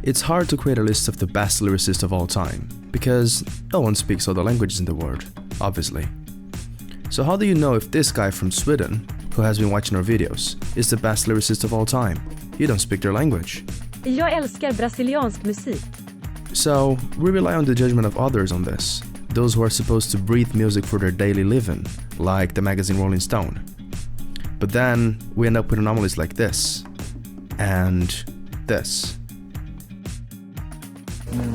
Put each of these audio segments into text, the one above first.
It's hard to create a list of the best lyricists of all time, because no one speaks all the languages in the world, obviously. So how do you know if this guy from Sweden, who has been watching our videos, is the best lyricist of all time? You don't speak their language. Jag älskar brasiliansk musik. So, we rely on the judgment of others on this, those who are supposed to breathe music for their daily living, like the magazine Rolling Stone. But then, we end up with anomalies like this, and this.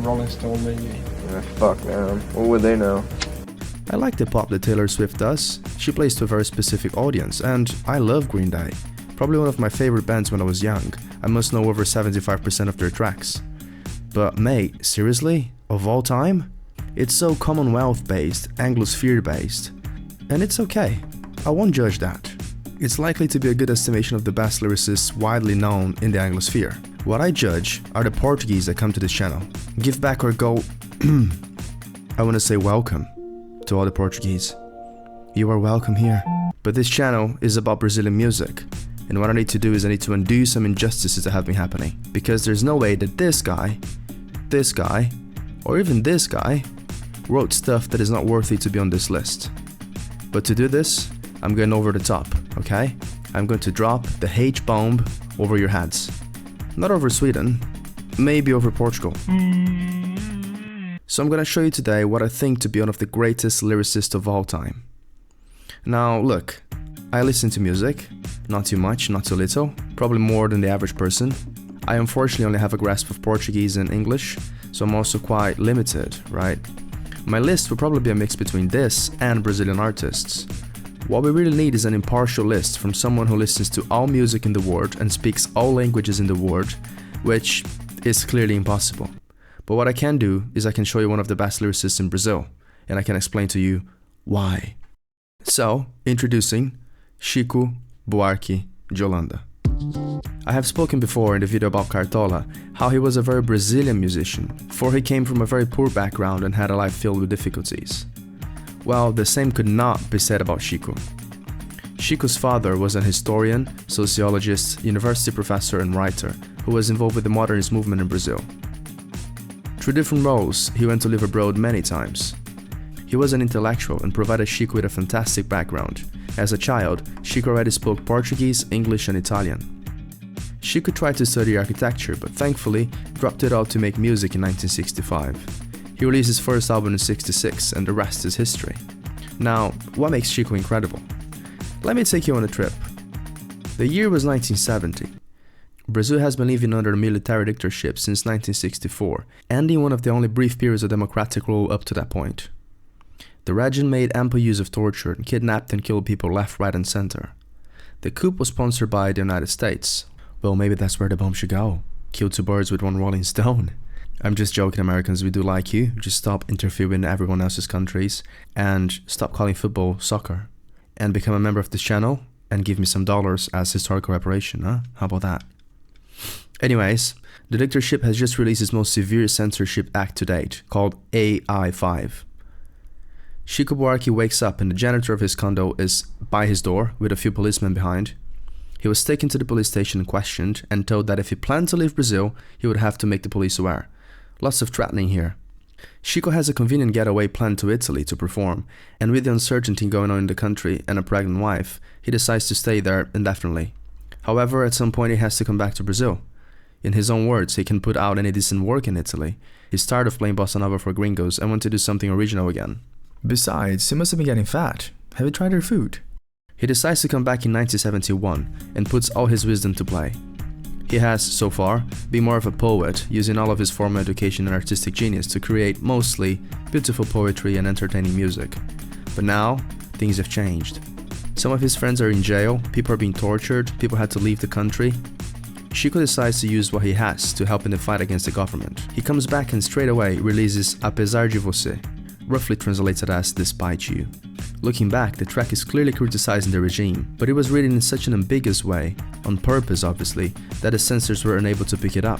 Rolling Stone maybe. Yeah, fuck man, what would they know? I like the pop that Taylor Swift does. She plays to a very specific audience, and I love Green Day. Probably one of my favorite bands when I was young. I must know over 75% of their tracks. But mate, seriously? Of all time? It's so Commonwealth-based, Anglosphere-based. And it's okay. I won't judge that. It's likely to be a good estimation of the best lyricists widely known in the Anglosphere. What I judge are the Portuguese that come to this channel. Give back or go... I want to say welcome to all the Portuguese. You are welcome here. But this channel is about Brazilian music. And what I need to do is I need to undo some injustices that have been happening. Because there's no way that this guy, or even this guy, wrote stuff that is not worthy to be on this list. But to do this, I'm going over the top, okay? I'm going to drop the H-bomb over your heads. Not over Sweden, maybe over Portugal. So I'm going to show you today what I think to be one of the greatest lyricists of all time. Now look, I listen to music, not too much, not too little, probably more than the average person. I unfortunately only have a grasp of Portuguese and English, so I'm also quite limited, right? My list will probably be a mix between this and Brazilian artists. What we really need is an impartial list from someone who listens to all music in the world and speaks all languages in the world, which is clearly impossible. But what I can do is I can show you one of the best lyricists in Brazil, and I can explain to you why. So, introducing Chico Buarque de Holanda. I have spoken before in the video about Cartola how he was a very Brazilian musician, for he came from a very poor background and had a life filled with difficulties. Well, the same could not be said about Chico. Chico's father was an historian, sociologist, university professor and writer who was involved with the modernist movement in Brazil. Through different roles, he went to live abroad many times. He was an intellectual and provided Chico with a fantastic background. As a child, Chico already spoke Portuguese, English and Italian. Chico tried to study architecture, but thankfully dropped it all to make music in 1965. He released his first album in '66 and the rest is history. Now, what makes Chico incredible? Let me take you on a trip. The year was 1970. Brazil has been living under a military dictatorship since 1964, ending one of the only brief periods of democratic rule up to that point. The regime made ample use of torture and kidnapped and killed people left, right and center. The coup was sponsored by the United States. Well, maybe that's where the bomb should go. Kill two birds with one rolling stone. I'm just joking, Americans, we do like you. Just stop interfering in everyone else's countries and stop calling football soccer. And become a member of this channel and give me some dollars as historical reparation, huh? How about that? Anyways, the dictatorship has just released its most severe censorship act to date, called AI5. Chico Buarque wakes up and the janitor of his condo is by his door with a few policemen behind. He was taken to the police station and questioned and told that if he planned to leave Brazil, he would have to make the police aware. Lots of threatening here. Chico has a convenient getaway planned to Italy to perform, and with the uncertainty going on in the country and a pregnant wife, he decides to stay there indefinitely. However, at some point he has to come back to Brazil. In his own words, he can put out any decent work in Italy. He's tired of playing bossa nova for gringos and wants to do something original again. Besides, he must have been getting fat. Have you tried their food? He decides to come back in 1971 and puts all his wisdom to play. He has, so far, been more of a poet, using all of his formal education and artistic genius to create mostly beautiful poetry and entertaining music. But now, things have changed. Some of his friends are in jail, people are being tortured, people had to leave the country. Chico decides to use what he has to help in the fight against the government. He comes back and straight away releases Apesar de Você, roughly translated as Despite You. Looking back, the track is clearly criticizing the regime, but it was written in such an ambiguous way, on purpose obviously, that the censors were unable to pick it up.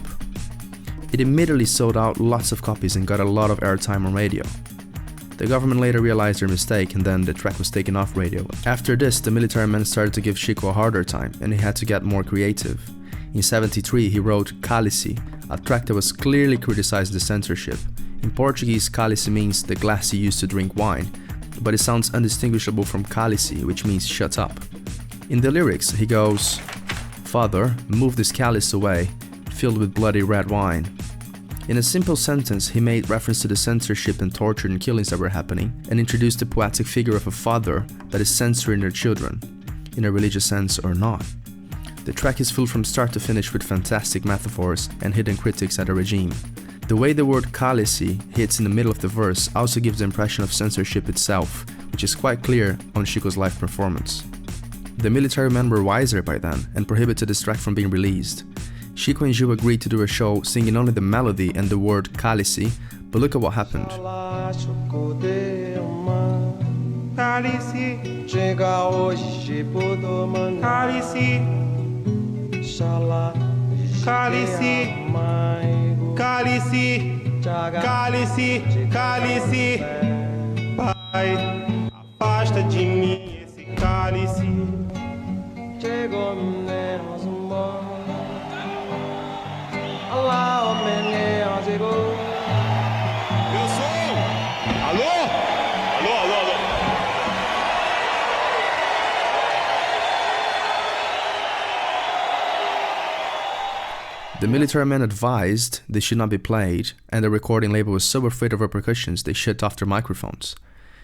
It immediately sold out lots of copies and got a lot of airtime on radio. The government later realized their mistake and then the track was taken off radio. After this, the military men started to give Chico a harder time and he had to get more creative. In '73, he wrote Cálice, a track that was clearly criticizing the censorship. In Portuguese, cálice means the glass you use to drink wine, but it sounds undistinguishable from cálice, which means shut up. In the lyrics, he goes, "Father, move this cálice away, filled with bloody red wine." In a simple sentence, he made reference to the censorship and torture and killings that were happening, and introduced the poetic figure of a father that is censoring their children, in a religious sense or not. The track is filled from start to finish with fantastic metaphors and hidden critiques at the regime. The way the word cálice hits in the middle of the verse also gives the impression of censorship itself, which is quite clear on Chico's live performance. The military men were wiser by then and prohibited this track from being released. Chico and Gil agreed to do a show singing only the melody and the word cálice, but look at what happened. Cálice, Pai, afasta de mim esse cálice. Chegou menos Alá, o menino chegou. Eu sou! Alô? Alô. The military men advised they should not be played, and the recording label was so afraid of repercussions they shut off their microphones.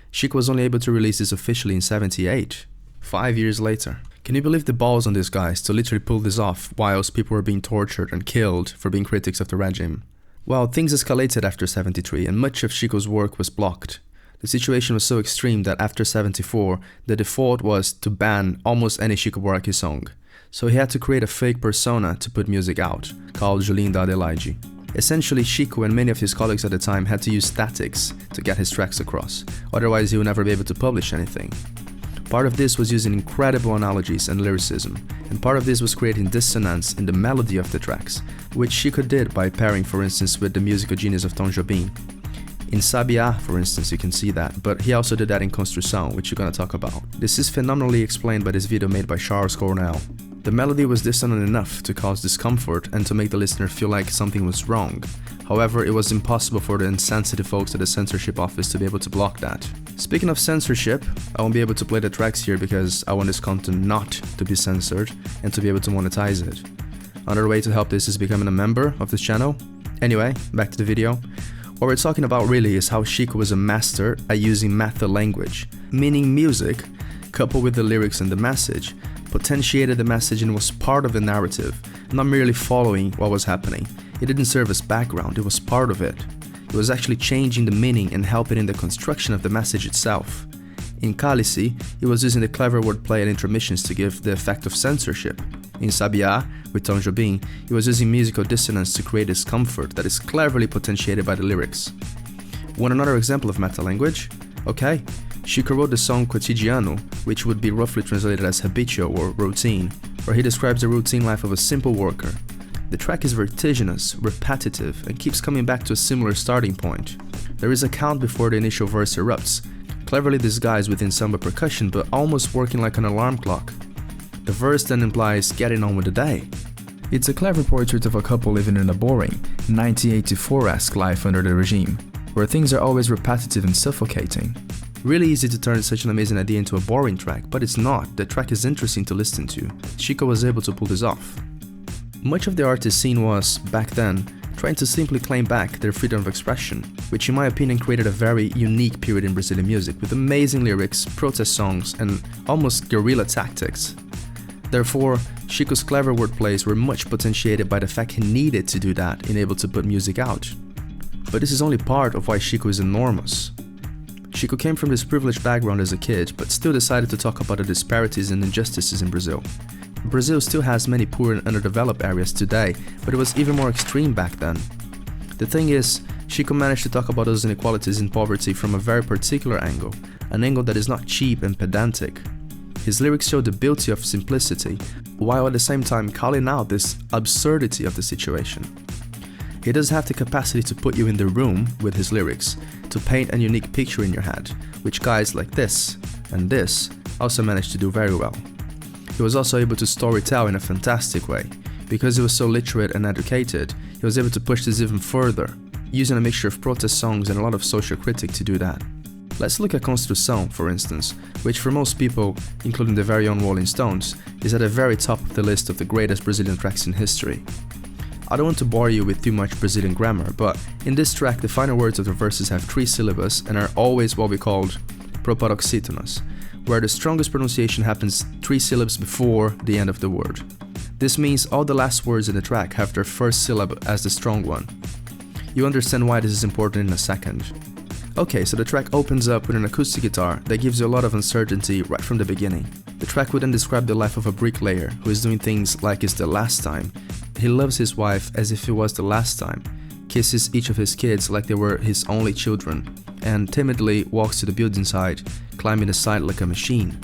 Chico was only able to release this officially in '78, 5 years later. Can you believe the balls on these guys to literally pull this off whilst people were being tortured and killed for being critics of the regime? Well, things escalated after '73 and much of Chico's work was blocked. The situation was so extreme that after '74, the default was to ban almost any Chico Buarque song. So he had to create a fake persona to put music out, called Julinho da Adelaide. Essentially, Chico and many of his colleagues at the time had to use statics to get his tracks across, otherwise he would never be able to publish anything. Part of this was using incredible analogies and lyricism, and part of this was creating dissonance in the melody of the tracks, which Chico did by pairing, for instance, with the musical genius of Tom Jobim. In Sabiá, for instance, you can see that, but he also did that in Construção, which you're gonna talk about. This is phenomenally explained by this video made by Charles Cornell. The melody was dissonant enough to cause discomfort and to make the listener feel like something was wrong. However, it was impossible for the insensitive folks at the censorship office to be able to block that. Speaking of censorship, I won't be able to play the tracks here because I want this content not to be censored and to be able to monetize it. Another way to help this is becoming a member of this channel. Anyway, back to the video. What we're talking about really is how Chico was a master at using meta language, meaning music, coupled with the lyrics and the message, potentiated the message and was part of the narrative, not merely following what was happening. It didn't serve as background, it was part of it. It was actually changing the meaning and helping in the construction of the message itself. In Cálice, he was using the clever wordplay and intermissions to give the effect of censorship. In Sabiá, with Tom Jobim, he was using musical dissonance to create discomfort that is cleverly potentiated by the lyrics. Want another example of meta language? Okay. Chico wrote the song Cotidiano, which would be roughly translated as habitual or routine, where he describes the routine life of a simple worker. The track is vertiginous, repetitive, and keeps coming back to a similar starting point. There is a count before the initial verse erupts, cleverly disguised within samba percussion but almost working like an alarm clock. The verse then implies getting on with the day. It's a clever portrait of a couple living in a boring, 1984-esque life under the regime, where things are always repetitive and suffocating. Really easy to turn such an amazing idea into a boring track, but it's not. The track is interesting to listen to. Chico was able to pull this off. Much of the artist scene was, back then, trying to simply claim back their freedom of expression, which in my opinion created a very unique period in Brazilian music with amazing lyrics, protest songs, and almost guerrilla tactics. Therefore, Chico's clever wordplays were much potentiated by the fact he needed to do that in able to put music out. But this is only part of why Chico is enormous. Chico came from this privileged background as a kid, but still decided to talk about the disparities and injustices in Brazil. Brazil still has many poor and underdeveloped areas today, but it was even more extreme back then. The thing is, Chico managed to talk about those inequalities and poverty from a very particular angle, an angle that is not cheap and pedantic. His lyrics show the beauty of simplicity, while at the same time calling out this absurdity of the situation. He does have the capacity to put you in the room with his lyrics, to paint a unique picture in your head, which guys like this and this also managed to do very well. He was also able to storytell in a fantastic way. Because he was so literate and educated, he he was able to push this even further, using a mixture of protest songs and a lot of social critique to do that. Let's look at Construção, for instance, which for most people, including the very own Rolling Stones, is at the very top of the list of the greatest Brazilian tracks in history. I don't want to bore you with too much Brazilian grammar, but in this track the final words of the verses have 3 syllables and are always what we called proparoxítonos, where the strongest pronunciation happens 3 syllables before the end of the word. This means all the last words in the track have their first syllable as the strong one. You understand why this is important in a second. Okay, so the track opens up with an acoustic guitar that gives you a lot of uncertainty right from the beginning. The track would then describe the life of a bricklayer who is doing things like it's the last time. He loves his wife as if it was the last time, kisses each of his kids like they were his only children, and timidly walks to the building site, climbing the side like a machine.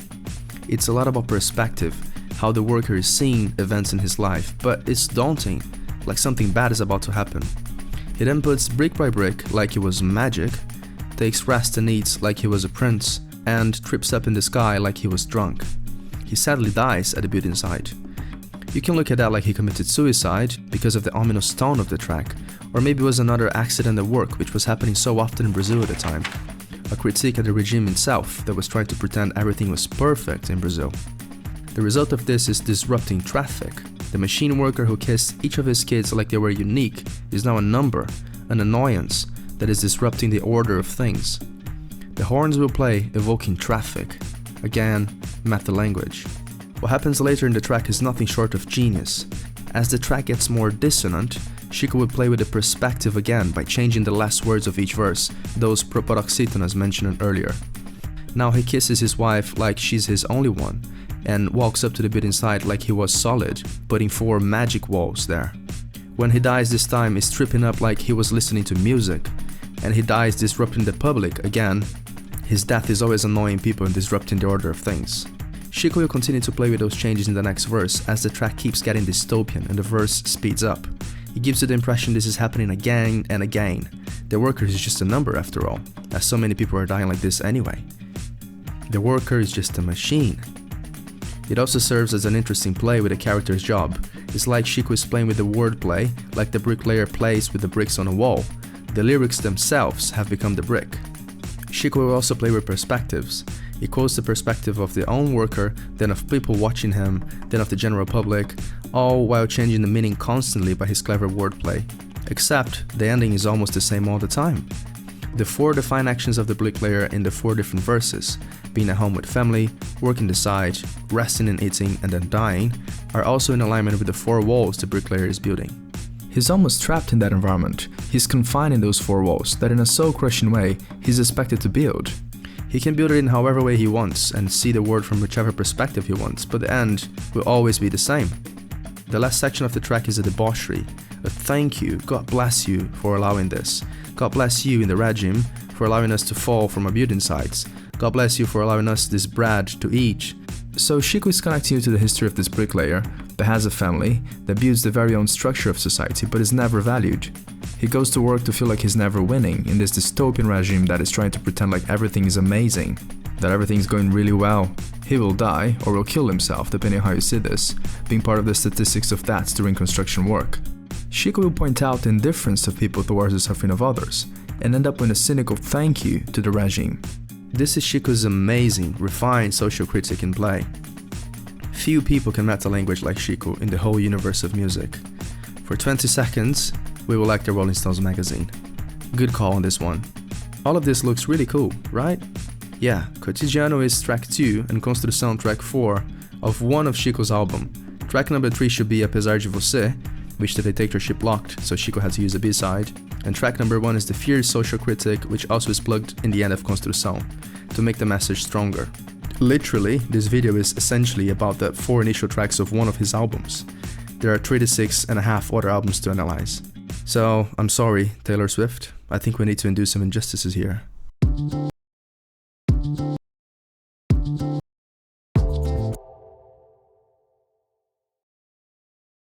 It's a lot about perspective, how the worker is seeing events in his life, but it's daunting, like something bad is about to happen. He then puts brick by brick like it was magic, takes rest and eats like he was a prince, and trips up in the sky like he was drunk. He sadly dies at the building site. You can look at that like he committed suicide because of the ominous tone of the track, or maybe it was another accident at work which was happening so often in Brazil at the time. A critique at the regime itself that was trying to pretend everything was perfect in Brazil. The result of this is disrupting traffic. The machine worker who kissed each of his kids like they were unique is now a number, an annoyance, that is disrupting the order of things. The horns will play, evoking traffic. Again, meta language. What happens later in the track is nothing short of genius. As the track gets more dissonant, Chico would play with the perspective again by changing the last words of each verse, those proparoxítonas mentioned earlier. Now he kisses his wife like she's his only one, and walks up to the building site like he was solid, putting 4 magic walls there. When he dies this time, he's tripping up like he was listening to music, and he dies disrupting the public again. His death is always annoying people and disrupting the order of things. Chico will continue to play with those changes in the next verse as the track keeps getting dystopian and the verse speeds up. He gives you the impression this is happening again and again. The worker is just a number after all, as so many people are dying like this anyway. The worker is just a machine. It also serves as an interesting play with the character's job. It's like Chico is playing with the wordplay, like the bricklayer plays with the bricks on a wall. The lyrics themselves have become the brick. Chico will also play with perspectives. He quotes the perspective of the own worker, then of people watching him, then of the general public, all while changing the meaning constantly by his clever wordplay. Except, the ending is almost the same all the time. The 4 defined actions of the bricklayer in the 4 different verses, being at home with family, working the site, resting and eating, and then dying, are also in alignment with the 4 walls the bricklayer is building. He's almost trapped in that environment. He's confined in those 4 walls that in a soul-crushing way he's expected to build. He can build it in however way he wants and see the world from whichever perspective he wants, but the end will always be the same. The last section of the track is a debauchery, a thank you, God bless you for allowing this. God bless you in the regime for allowing us to fall from our building sites. God bless you for allowing us this bread to eat. So Chico is connecting you to the history of this bricklayer that has a family, that builds the very own structure of society but is never valued. He goes to work to feel like he's never winning in this dystopian regime that is trying to pretend like everything is amazing, that everything's going really well. He will die or will kill himself, depending on how you see this, being part of the statistics of deaths during construction work. Chico will point out the indifference of people towards the suffering of others, and end up with a cynical thank you to the regime. This is Chico's amazing, refined social critique in play. Few people can meta language like Chico in the whole universe of music. For 20 seconds, we will like the Rolling Stones magazine. Good call on this one. All of this looks really cool, right? Yeah, Cotidiano is track 2 and Construção track 4 of one of Chico's album. Track number 3 should be Apesar de Você, which the dictatorship blocked, so Chico had to use a B-side. And track number 1 is the fierce social critic, which also is plugged in the end of Construção, to make the message stronger. Literally, this video is essentially about the 4 initial tracks of one of his albums. There are 36 and a half other albums to analyze. So, I'm sorry, Taylor Swift, I think we need to undo some injustices here.